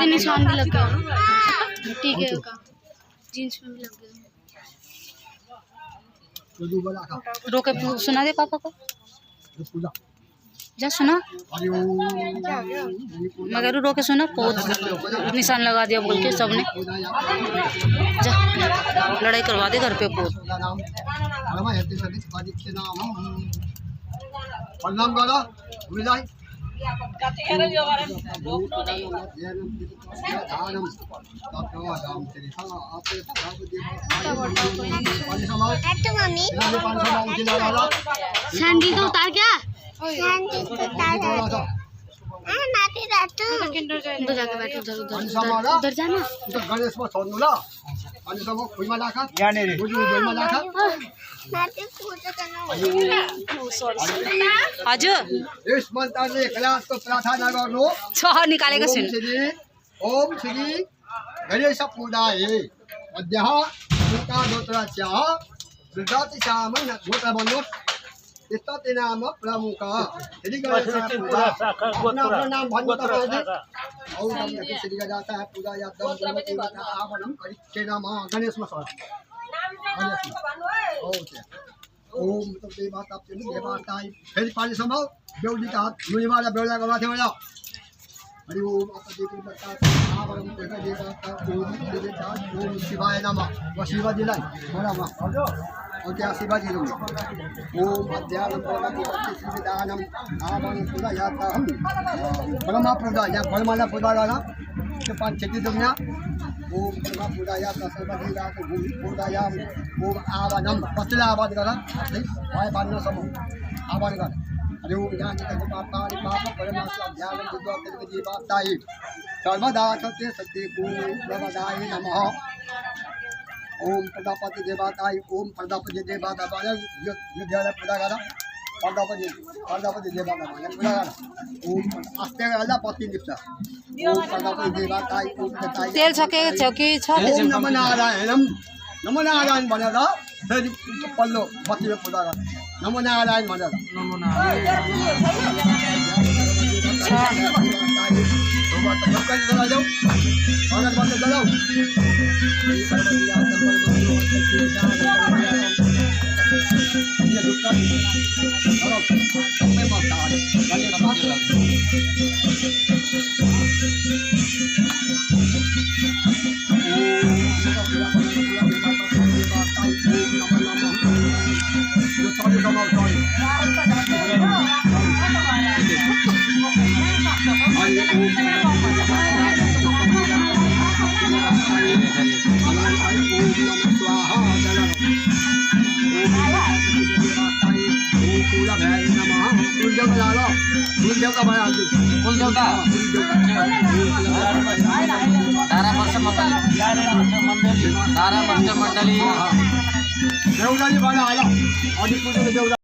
निशान भी लग गया। ठीक है जींस में भी लग गया। रोके सुना दे पापा को जा सुना मगर रोके सुना पोत निशान लगा दिया बोल के सबने जा लड़ाई करवा दे घर पे पोत प्रणाम करो विजय सैंडल तो उतार क्या उधर जाके बैठो उधर जाना गणेश में छोड़ू ला आज इस मंत्र क्लास को प्रार्थना करो छह निकालेगा ओम श्री गणेश पूजाय अद्य गोत्राच्या सुजाति श्यामन गोत्र बनो इत्ते नाम प्रमुख श्री गणेश पूजा नाम ओम श्री गजाता है पूजा यादव आवनम करिष्ये नमः गणेश मसोर ओम तो देवता देवता फिर पानी संभाव बेउली का हाथ मुनि वाला बेउला का माथे वाला हरि ओम अपदेवी बता आवरम देवता ओम देवता ओम शिवाय नमः व शिवाजी लाई बोला मा और क्या शिवाजी लो ओम अध्यात्म प्रगति सिद्धानम आवरम पूजा याता हम ब्रह्मा पूजा या ब्रह्माला पूजा गाना के पांच छठी दुनिया ओम ब्रह्मा पूजा याता सर्वदेवा को भूमि पूजा या ओम आवनम पतला आवाज करा भाई बांधना समूह आवाज करा हरि ओम ज्ञान जगत पापानि पाप परमात्मा ध्यान जुद्ध करके जीवाताई सर्वदा सत्य सत्य पूर्ण प्रवदाय नमः ओम प्रजापति देवताय ओम प्रजापति देवता बाला युद्ध पूजा करा प्रजापति देवता बाला पूजा करा ओम अस्ते वाला पति निपटा ओम प्रजापति देवताय ओम प्रजापति तेल छके चौकी छ ओम नमो नारायणम नमो नारायण भनेर फेरि पल्लो बत्ती पूजा गर नमो नारायण भनेर नमो मंडली देवदारी वाला आला और पूजा देवदारी